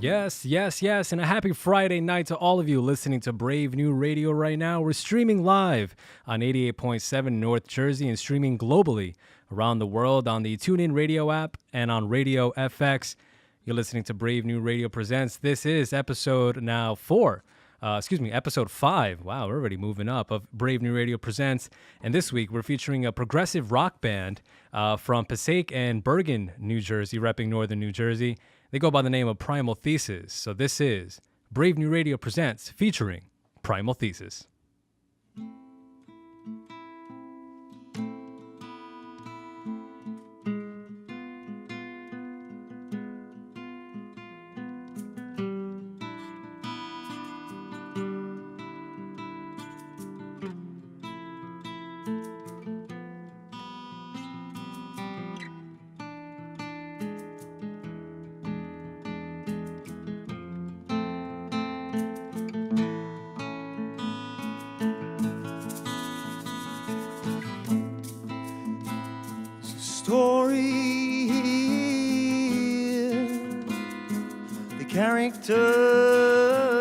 Yes, yes, yes, and a happy Friday night to all of you listening to Brave New Radio right now. We're streaming live on 88.7 North Jersey and streaming globally around the world on the TuneIn Radio app and on Radio FX. You're listening to Brave New Radio Presents. This is episode episode 5. Wow, we're already moving up of Brave New Radio Presents. And this week we're featuring a progressive rock band from Passaic and Bergen, New Jersey, repping Northern New Jersey. They go by the name of Primal Thesis. So this is Brave New Radio Presents featuring Primal Thesis.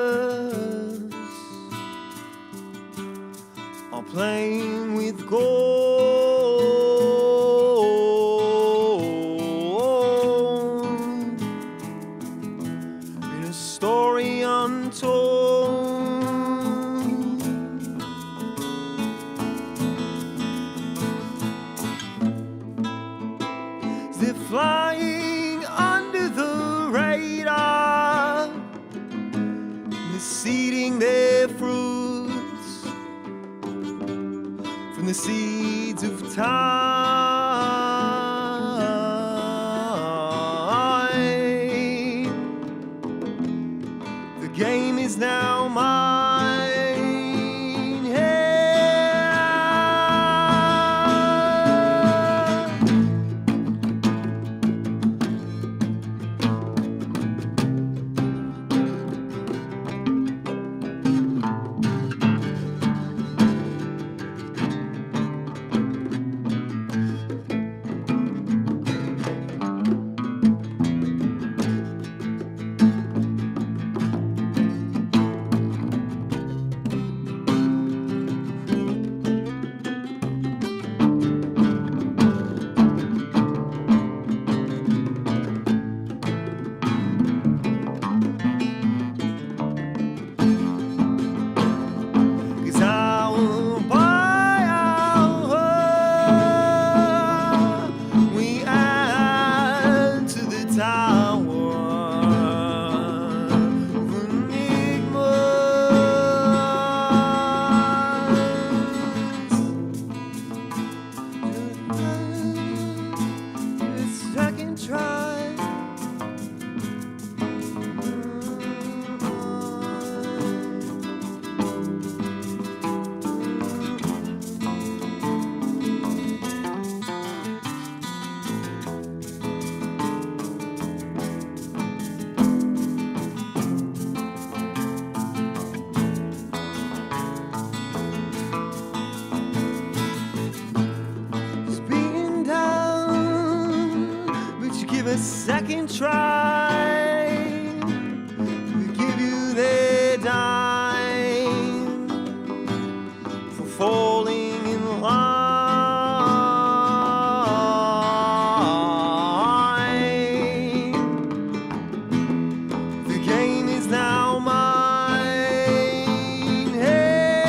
Characters are playing with gold in a story untold. They're flying under the radar, seeding their fruits from the seeds of time. The game is now mine. Second try, we give you their dime for falling in line. The game is now mine. Hey.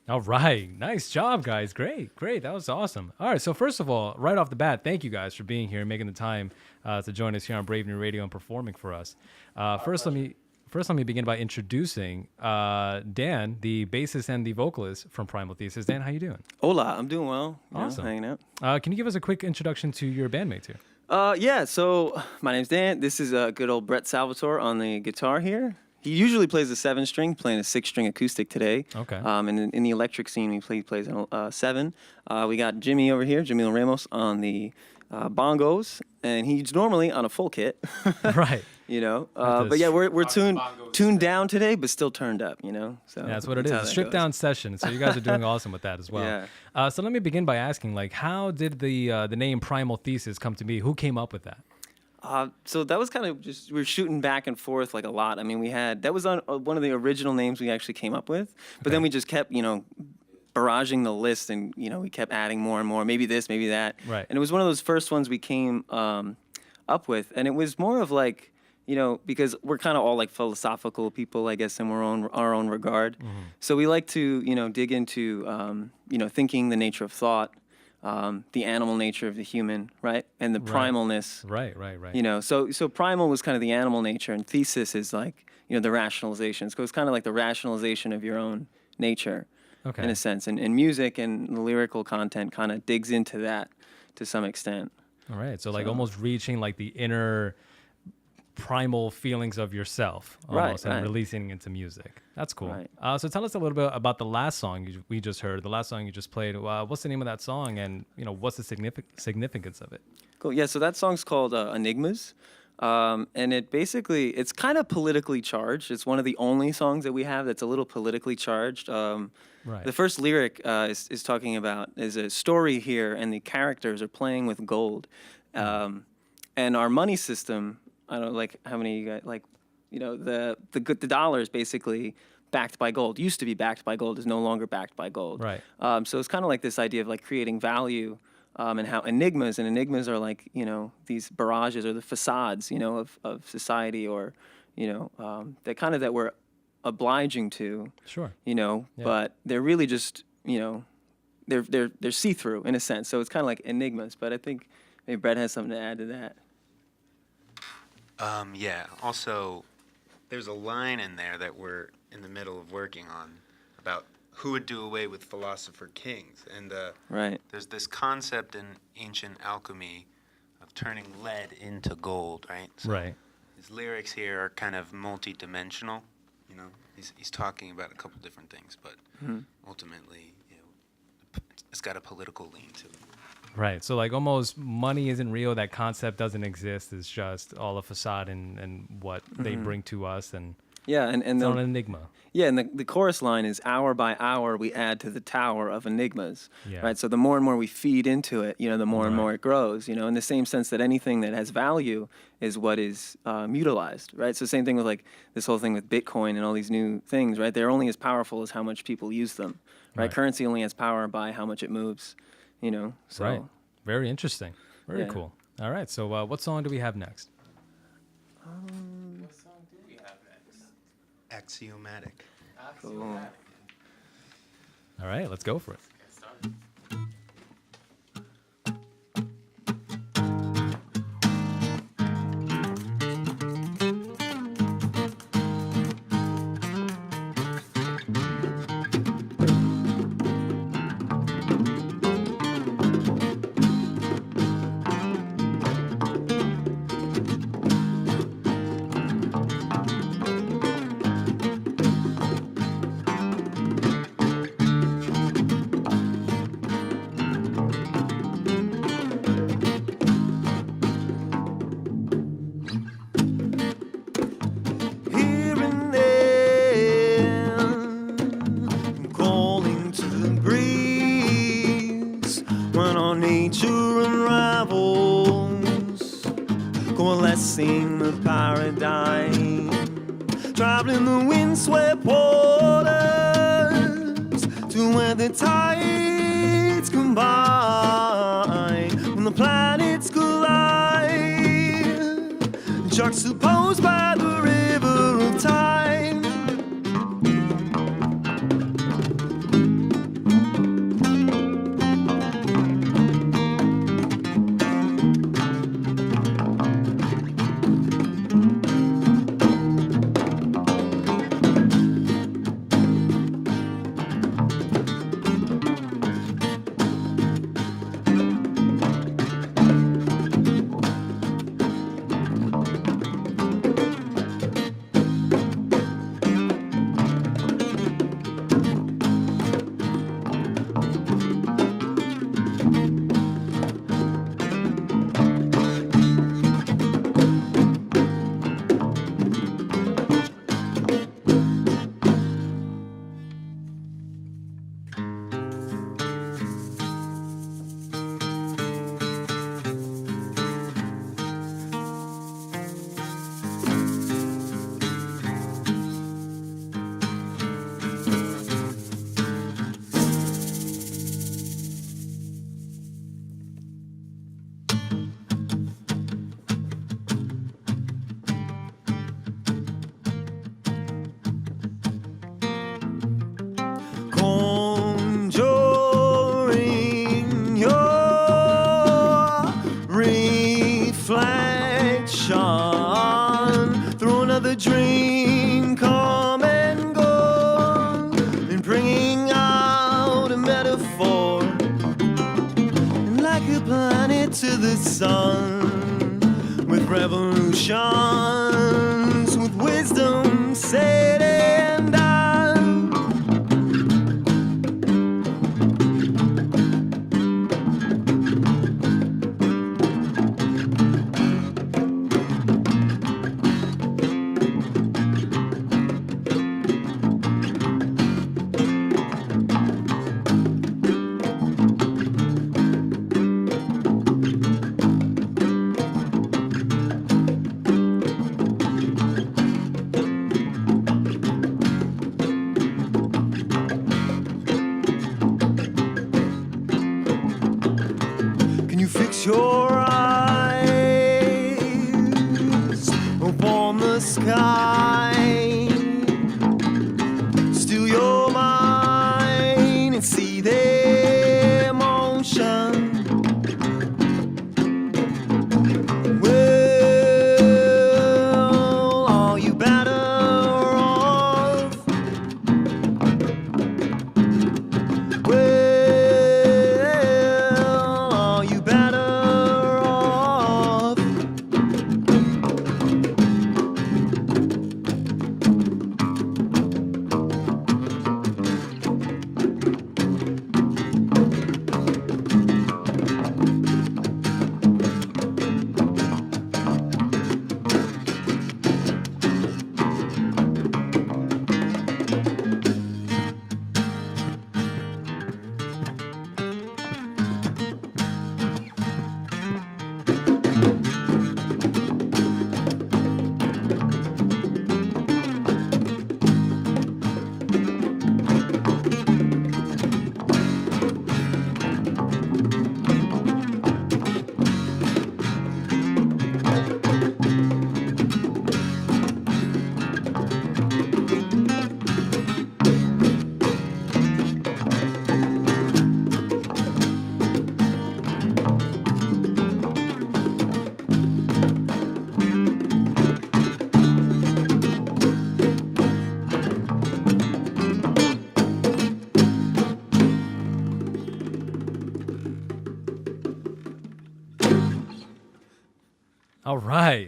All right. Nice job, guys. Great. Great. That was awesome. All right. So first of all, right off the bat, thank you guys for being here and making the time to join us here on Brave New Radio and performing for us. First, let me begin by introducing Dan, the bassist and the vocalist from Primal Thesis. Dan, how you doing? Hola, I'm doing well. Awesome. Hanging out. Can you give us a quick introduction to your bandmates here? Yeah, so my name's Dan. This is good old Bret Salvatore on the guitar here. He usually plays a 7-string, playing a 6-string acoustic today. Okay. And in the electric scene, he plays a 7. We got Jimmy over here, Jamil Ramos, on the bongos, and he's normally on a full kit. Right. You know, but yeah, we're tuned down today, but still turned up. You know, so yeah, that's what it is. A stripped down session. So you guys are doing awesome with that as well. Yeah. So let me begin by asking, like, how did the name Primal Thesis come to be? Who came up with that? So that was kind of just, we were shooting back and forth like a lot. I mean, that was on one of the original names we actually came up with, but then we just kept, barraging the list, and we kept adding more and more. Maybe this, maybe that. Right. And it was one of those first ones we came up with, and it was more of like, because we're kind of all like philosophical people, I guess, in our own regard. Mm-hmm. So we like to, dig into, thinking, the nature of thought, the animal nature of the human, right, and the primalness. Right. So primal was kind of the animal nature, and thesis is like, the rationalization. So it's kind of like the rationalization of your own nature. Okay. In a sense, and music and the lyrical content kind of digs into that to some extent. All right, so like almost reaching like the inner primal feelings of yourself, almost, and releasing into music. That's cool. Right. So tell us a little bit about the last song we just heard, the last song you just played. What's the name of that song, and what's the significance of it? Cool. Yeah, so that song's called Enigmas. And it's kind of politically charged. It's one of the only songs that we have that's a little politically charged. The first lyric is talking about, is a story here, and the characters are playing with gold. And our money system, I don't know, like how many you got, like, the dollar is basically backed by gold. Used to be backed by gold, is no longer backed by gold. Right. So it's kind of like this idea of like creating value. And how enigmas are like, these barrages or the facades, of society, or, that we're obliging to. Sure. But they're really just, they're see-through in a sense. So it's kind of like enigmas. But I think maybe Bret has something to add to that. Yeah. Also, there's a line in there that we're in the middle of working on about who would do away with philosopher kings. And there's this concept in ancient alchemy of turning lead into gold, right? So his lyrics here are kind of multi-dimensional. He's talking about a couple different things, but ultimately, it's got a political lean to it. Right. So like almost money isn't real. That concept doesn't exist. It's just all a facade and what they bring to us. And and it's an enigma. Yeah, and the chorus line is, hour by hour we add to the tower of enigmas, right? So the more and more we feed into it, the more and more it grows, in the same sense that anything that has value is what is utilized, right? So same thing with like this whole thing with Bitcoin and all these new things, right? They're only as powerful as how much people use them, right? Currency only has power by how much it moves, so. Right. Very interesting. Very cool. All right, so what song do we have next? Axiomatic. Cool. All right, let's go for it. Coalescing the paradigm, traveling the windswept waters to where the tides combine, when the planets collide, juxtaposed by the river of time. to the sun, with revolutions, with wisdom said and done. Your eyes upon the sky, still your mind and see their motion. Well, are you better off? Well, are you better?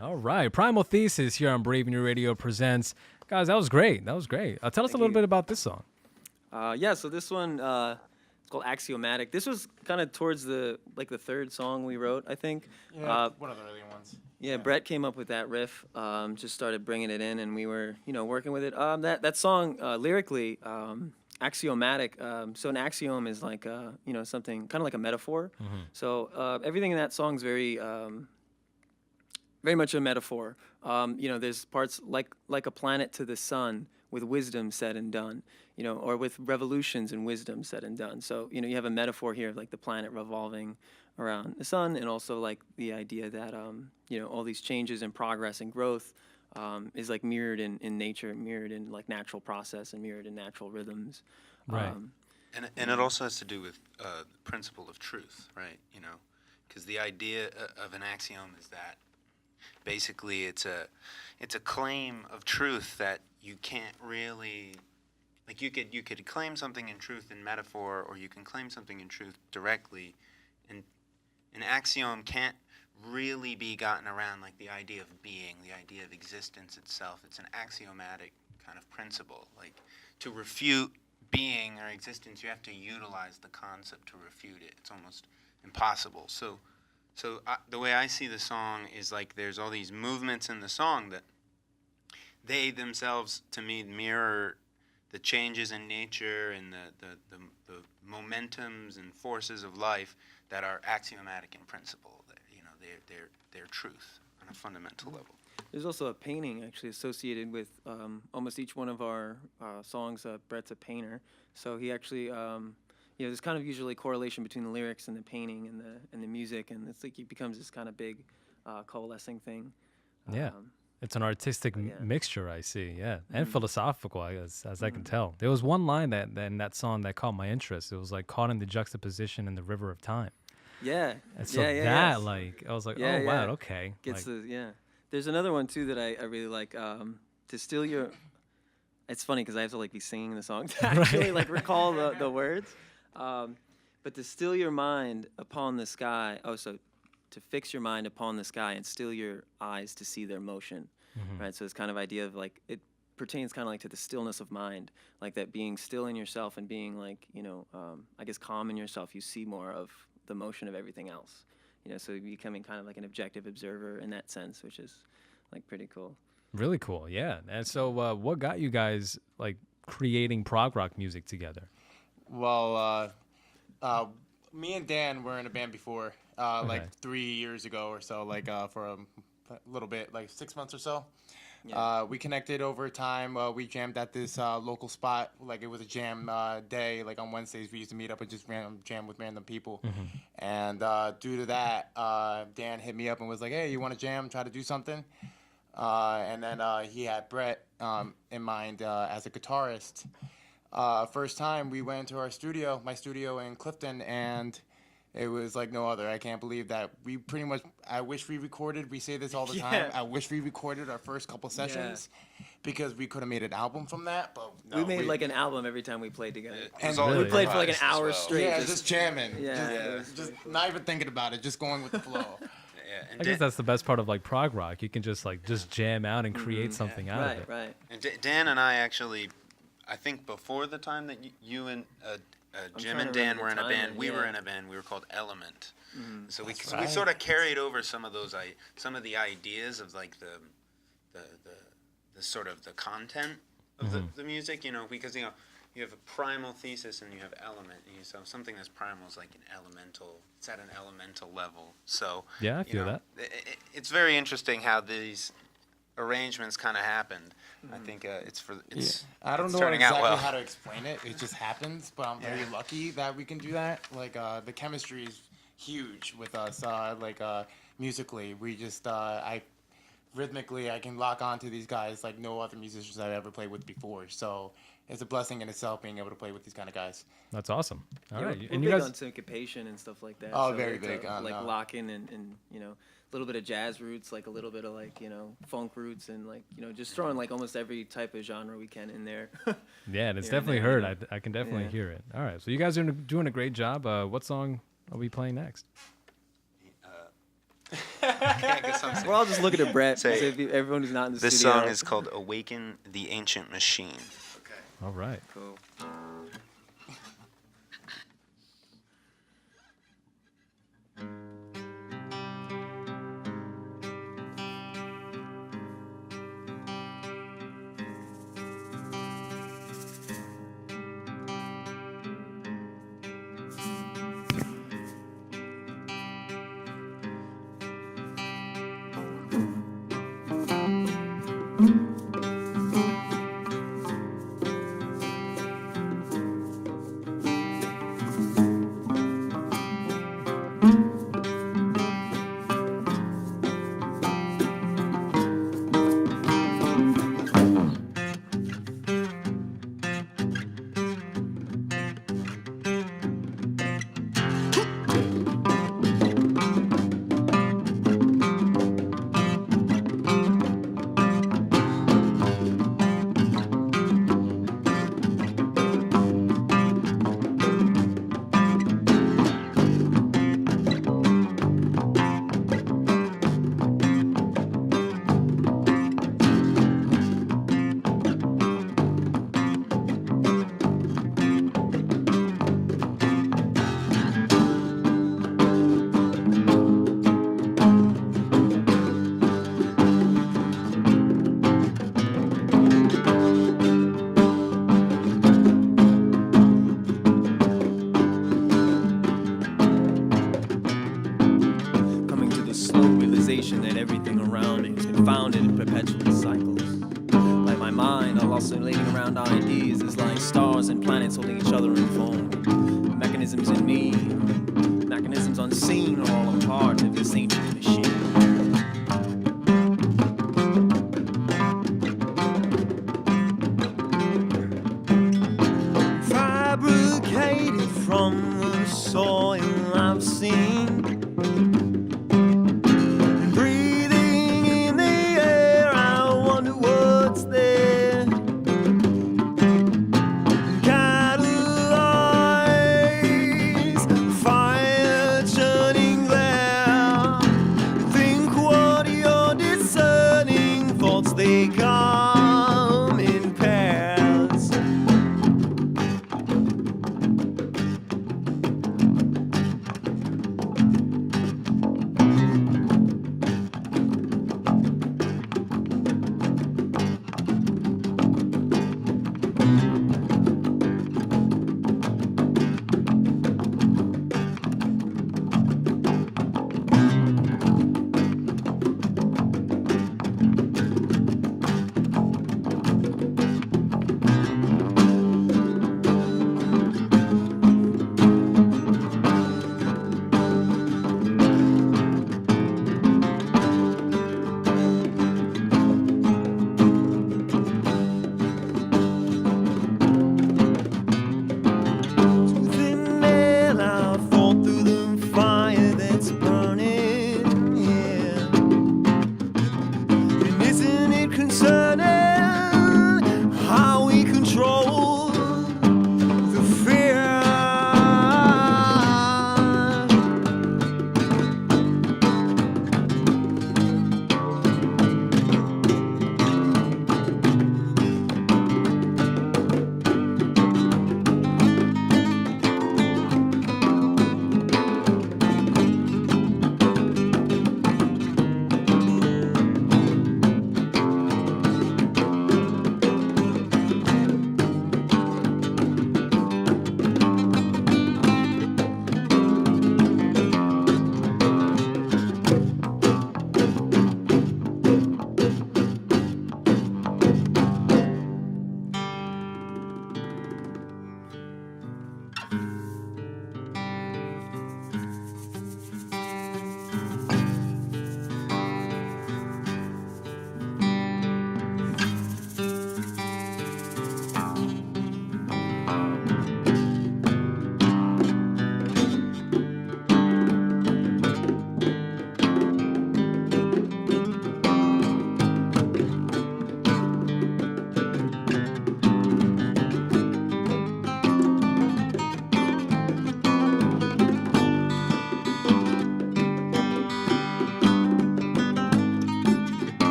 All right. Primal Thesis here on Brave New Radio presents. Guys, that was great. Tell us a little bit about this song. So this one it's called Axiomatic. This was kind of towards the third song we wrote, I think. Yeah, one of the earlier ones. Yeah, Bret came up with that riff. Just started bringing it in, and we were working with it. That song lyrically. Axiomatic. So an axiom is like something kind of like a metaphor. Mm-hmm. So everything in that song is very much a metaphor. There's parts like a planet to the sun with wisdom said and done, or with revolutions and wisdom said and done. So you have a metaphor here of like the planet revolving around the sun, and also like the idea that all these changes and progress and growth is like mirrored in nature, mirrored in like natural process, and mirrored in natural rhythms. Right. And it also has to do with the principle of truth, right? Because the idea of an axiom is that basically it's a claim of truth that you can't really, like you could claim something in truth in metaphor, or you can claim something in truth directly, and an axiom can't really be gotten around like the idea of being, the idea of existence itself. It's an axiomatic kind of principle. Like to refute being or existence, you have to utilize the concept to refute it. It's almost impossible. So the way I see the song is like there's all these movements in the song that they themselves, to me, mirror the changes in nature and the momentums and forces of life that are axiomatic in principle. They're truth on a fundamental level. There's also a painting actually associated with almost each one of our songs. Bret's a painter, so he actually, there's kind of usually correlation between the lyrics and the painting and the music, and it's like it becomes this kind of big coalescing thing. Yeah, it's an artistic mixture, I see. Yeah, and philosophical, as I can tell. There was one line in that song that caught my interest. It was like caught in the juxtaposition in the river of time. Yeah. And so I was like, wow, okay. There's another one too that I really like. To steal your. It's funny because I have to like be singing the song to actually like recall the words. But to still your mind upon the sky. Oh, so to fix your mind upon the sky and still your eyes to see their motion, right? So this kind of idea of like, it pertains kind of like to the stillness of mind, like that being still in yourself and being like, I guess calm in yourself, you see more of the motion of everything else, so becoming kind of like an objective observer in that sense, which is like pretty cool. Really cool, yeah. And so what got you guys like creating prog rock music together? Well, me and Dan were in a band before, like 3 years ago or so, like for a little bit, like 6 months or so. Yeah. We connected over time. We jammed at this local spot. Like, it was a jam day. Like, on Wednesdays, we used to meet up and just jam with random people. And due to that, Dan hit me up and was like, hey, you want to jam, try to do something? And then he had Bret in mind as a guitarist. First time we went into my studio in Clifton, and it was like no other. I can't believe that we pretty much, I wish we recorded, we say this all the time, I wish we recorded our first couple sessions because we could have made an album from that, but no. We made like an album every time we played together. And we played for like an hour straight. Yeah, just jamming. Yeah. Just not even thinking about it, just going with the flow. I guess that's the best part of like prog rock. You can just jam out and create something out of it. Right. And Dan and I actually, I think before the time that you and Jim and Dan were in a band, we were in a band. We were called Element. So we sort of carried over some of the ideas of like the sort of the content of the music, because you have a primal thesis and you have element. So something that's primal is like it's at an elemental level. So yeah, I feel that. It's very interesting how these arrangements kind of happened. I think I don't know exactly how to explain it. It just happens, but I'm very lucky that we can do that. Like the chemistry is huge with us. Musically, we just rhythmically I can lock on to these guys like no other musicians I've ever played with before. So it's a blessing in itself being able to play with these kind of guys. That's awesome. All right, and you guys on syncopation and stuff like that. Oh, so very big. Like locking and a little bit of jazz roots, like a little bit of like funk roots, and like just throwing like almost every type of genre we can in there. Yeah, and it's definitely heard. I can definitely hear it. All right, so you guys are doing a great job. What song are we playing next? We're all just looking at Bret. Everyone who's not in the studio. This song is called "Awaken the Ancient Machine." Okay. All right. Cool. That everything around me is confounded in perpetual cycles. Like my mind, all oscillating around ideas is like stars and planets holding each other in foam. Mechanisms in me, mechanisms unseen are all a part of this ancient machine. Fabricated from the soil I've seen. Fire churning there.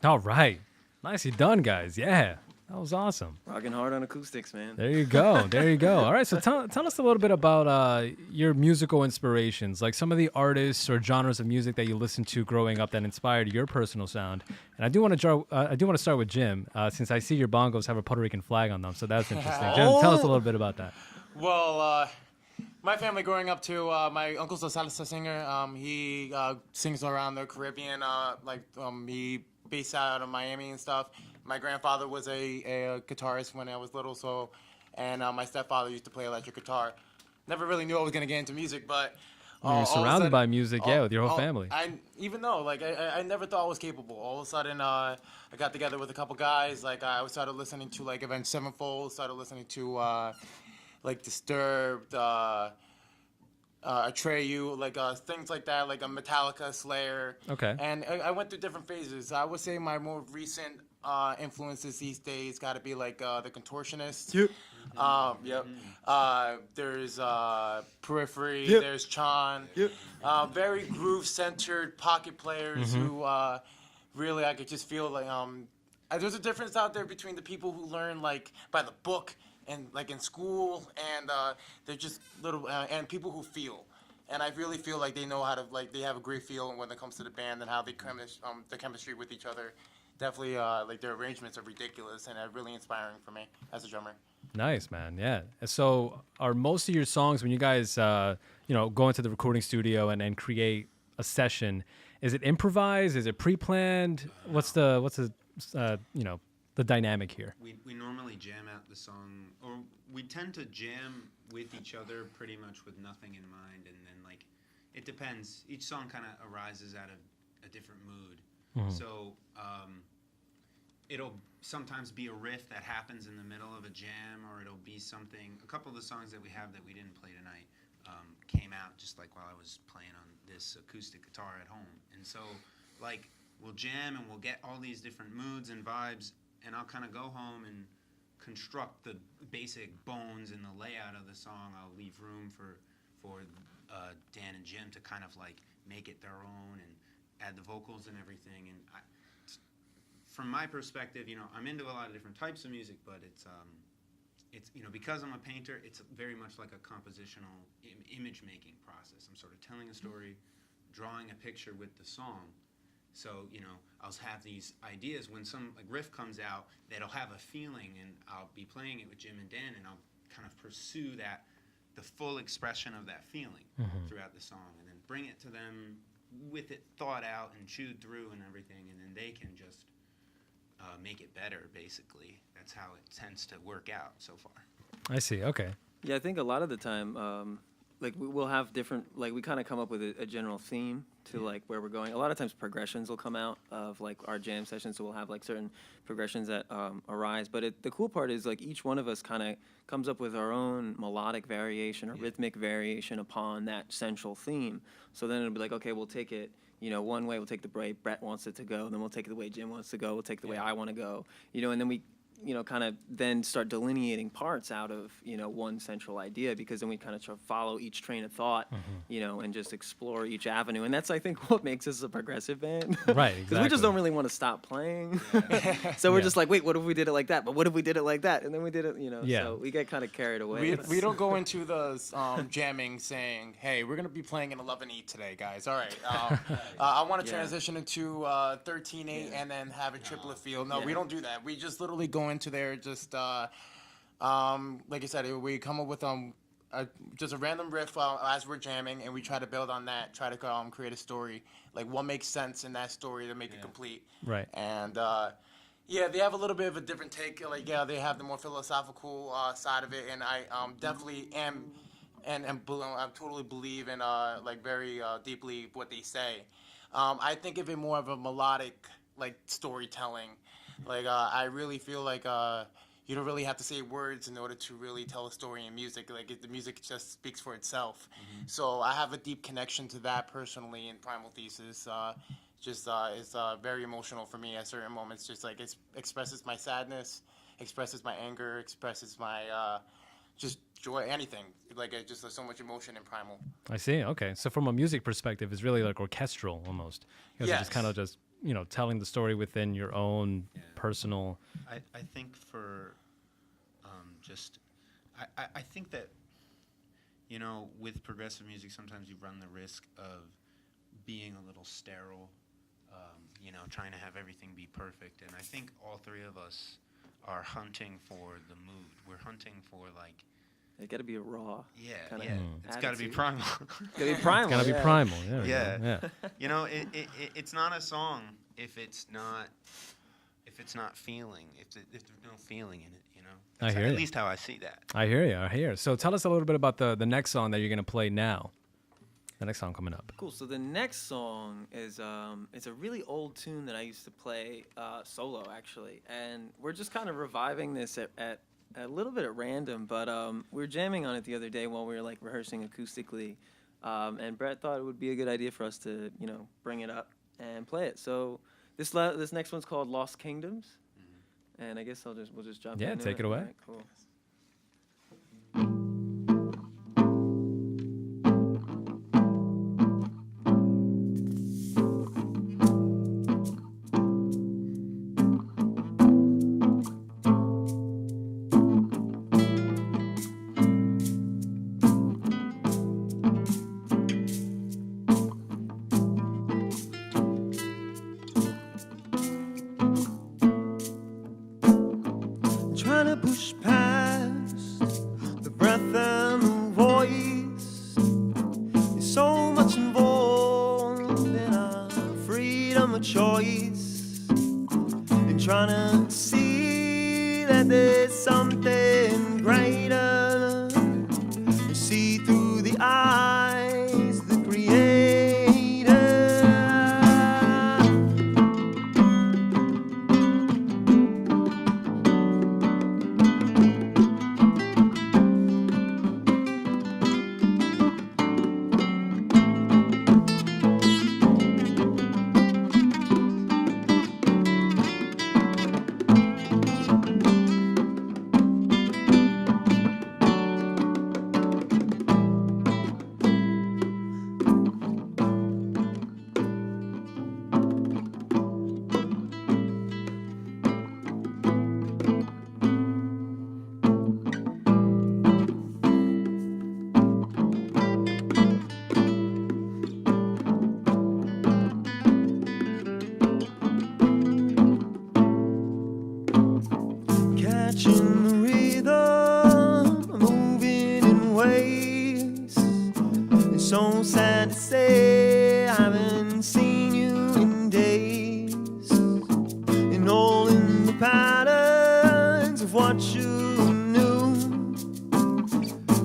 All right. Nicely done, guys. Yeah. That was awesome. Rocking hard on acoustics, man. There you go. There you go. All right. So tell us a little bit about your musical inspirations, like some of the artists or genres of music that you listened to growing up that inspired your personal sound. And I do want to start with Jim, since I see your bongos have a Puerto Rican flag on them. So that's interesting. Jim, tell us a little bit about that. Well, my family growing up too, my uncle's a salsa singer. He sings around the Caribbean, he based out of Miami and stuff. My grandfather was a guitarist when I was little, and my stepfather used to play electric guitar. Never really knew I was going to get into music, but... You're surrounded by music, with your whole family. Even though, I never thought I was capable. All of a sudden, I got together with a couple guys. I started listening to, Avenged Sevenfold, started listening to, Disturbed, Atreyu, things like that, like a Metallica, Slayer. Okay. And I went through different phases. I would say my more recent influences these days got to be the Contortionists. Yep. There's Periphery. Yep. There's Chan. Yep. Very groove-centered pocket players who really I could just feel there's a difference out there between the people who learn by the book and in school, and they're just little and people who feel. And I really feel like they know how to they have a great feel when it comes to the band and how they the chemistry with each other. Definitely, their arrangements are ridiculous and really inspiring for me as a drummer. Nice, man. Yeah. So, are most of your songs when you guys, go into the recording studio and create a session, is it improvised? Is it pre-planned? What's the dynamic here? We normally jam out the song, or we tend to jam with each other pretty much with nothing in mind, and then it depends. Each song kind of arises out of a different mood. Mm-hmm. So it'll sometimes be a riff that happens in the middle of a jam, or it'll be something. A couple of the songs that we have that we didn't play tonight came out just while I was playing on this acoustic guitar at home. And so we'll jam and we'll get all these different moods and vibes, and I'll kind of go home and construct the basic bones and the layout of the song. I'll leave room for Dan and Jim to kind of make it their own and add the vocals and everything. And from my perspective, I'm into a lot of different types of music, but it's because I'm a painter, it's very much like a compositional image making process. I'm sort of telling a story, drawing a picture with the song. So, I'll have these ideas when some riff comes out that'll have a feeling, and I'll be playing it with Jim and Dan, and I'll kind of pursue the full expression of that feeling throughout the song, and then bring it to them with it thought out and chewed through and everything, and then they can just make it better, basically. That's how it tends to work out so far. I see. Okay. Yeah, I think a lot of the time, we'll have different, we kind of come up with a general theme to where we're going. A lot of times progressions will come out of our jam sessions, so we'll have certain progressions that arise. But the cool part is each one of us kind of comes up with our own melodic variation or rhythmic variation upon that central theme. So then it'll be okay, we'll take it, one way, we'll take the way Bret wants it to go, then we'll take it the way Jim wants to go, we'll take it the way I want to go, and then we kind of then start delineating parts out of, one central idea, because then we kind of try to follow each train of thought, and just explore each avenue. And that's, I think, what makes us a progressive band. Right, exactly. Because we just don't really want to stop playing. So we're just wait, what if we did it like that? But what if we did it like that? And then we did it, so we get kind of carried away. We don't go into the jamming saying, hey, we're going to be playing an 11/8 today, guys. All right. I want to transition into 13/8 and then have a triplet feel. No, we don't do that. We just literally go into there just like I said, we come up with just a random riff as we're jamming, and we try to build on that, try to create a story, what makes sense in that story to make it complete. Right. And they have a little bit of a different take. They have the more philosophical side of it, and I definitely am and I totally believe in very deeply what they say. I think of it more of a melodic storytelling. I really feel you don't really have to say words in order to really tell a story in music. The music just speaks for itself. Mm-hmm. So I have a deep connection to that personally in Primal Thesis. It's very emotional for me at certain moments. Just it expresses my sadness, expresses my anger, expresses my just joy, anything. Just there's so much emotion in Primal. I see. Okay. So from a music perspective, it's really orchestral almost. Because it just kind of just telling the story within your own personal. I think for I think that with progressive music sometimes you run the risk of being a little sterile, trying to have everything be perfect. And I think all three of us are hunting for the mood. We're hunting for like. It got to be a raw. Yeah. It's attitude. got to be primal. It's got to be primal. It's got to be primal. Yeah. It's not a song if it's not feeling. If there's no feeling in it. That's I hear at least how I see that. I hear you. So tell us a little bit about the next song that you're gonna play now. The next song coming up. Cool. So the next song is it's a really old tune that I used to play solo actually, and we're just kind of reviving this at a little bit at random. But we were jamming on it the other day while we were like rehearsing acoustically, and Bret thought it would be a good idea for us to bring it up and play it. So this next one's called Lost Kingdoms. And I guess we'll just jump in. Yeah, take it away. All right, cool. Push past the breath and the voice. There's so much involved in our freedom of choice, and trying to see that there's something greater, and see through the eyes of the Creator. So sad to say I haven't seen you in days, and all in the patterns of what you knew,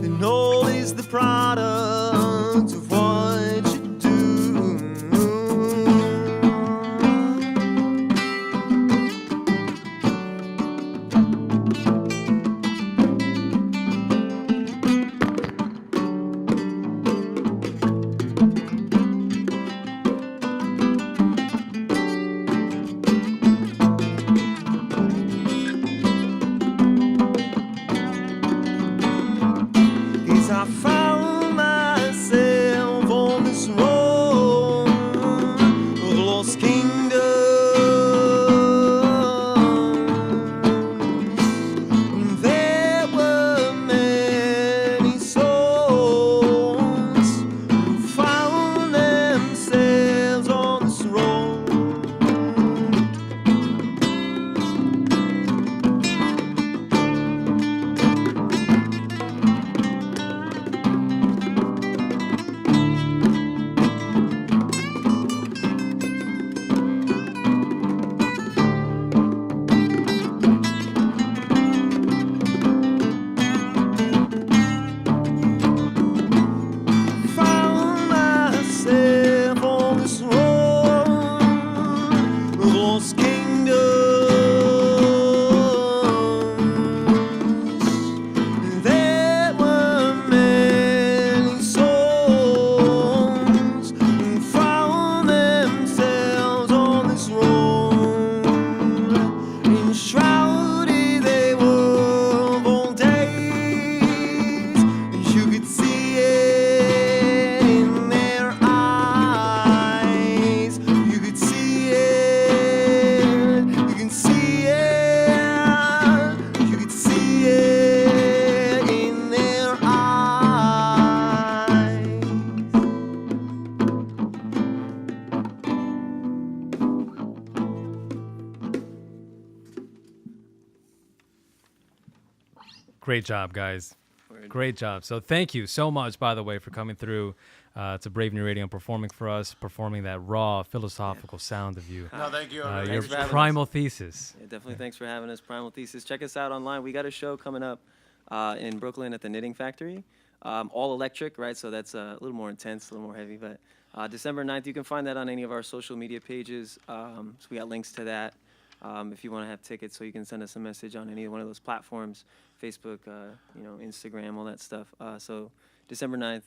and all is the product of what you do. Great job, guys. Word. Great job. So thank you so much, by the way, for coming through to Brave New Radio and performing for us, performing that raw philosophical sound of you. No, thank you. Your Primal Thesis. Yeah, definitely. Thanks for having us, Primal Thesis. Check us out online. We got a show coming up in Brooklyn at the Knitting Factory. All electric, right? So that's a little more intense, a little more heavy. But December 9th, you can find that on any of our social media pages. So we got links to that. If you want to have tickets, so you can send us a message on any one of those platforms, Facebook, Instagram, all that stuff. So December 9th.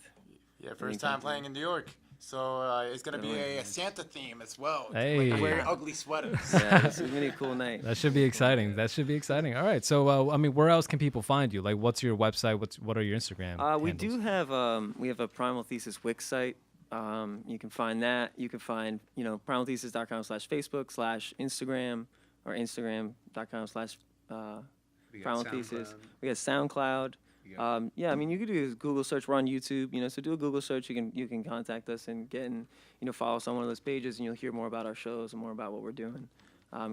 Yeah, first time playing in New York. So it's going to be a Santa theme as well. Hey. Like wearing ugly sweaters. Yeah, it's going to be a cool night. That should be exciting. That should be exciting. All right. So, where else can people find you? Like, what's your website? What are your Instagram We handles? do have, we have a Primal Thesis Wix site. You can find that. You can find, primalthesis.com/Facebook/Instagram or Instagram.com/Primal Thesis. We got SoundCloud. You could do a Google search. We're on YouTube, so do a Google search. You can contact us and get in, follow us on one of those pages, and you'll hear more about our shows and more about what we're doing.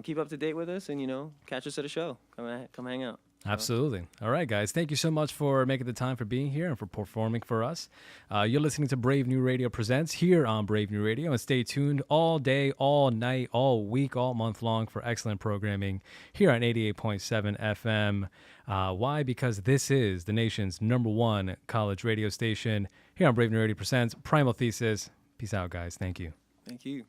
Keep up to date with us, and catch us at a show. Come hang out. Absolutely. All right, guys. Thank you so much for making the time for being here and for performing for us. You're listening to Brave New Radio Presents here on Brave New Radio. And stay tuned all day, all night, all week, all month long for excellent programming here on 88.7 FM. Why? Because this is the nation's #1 college radio station here on Brave New Radio Presents Primal Thesis. Peace out, guys. Thank you. Thank you.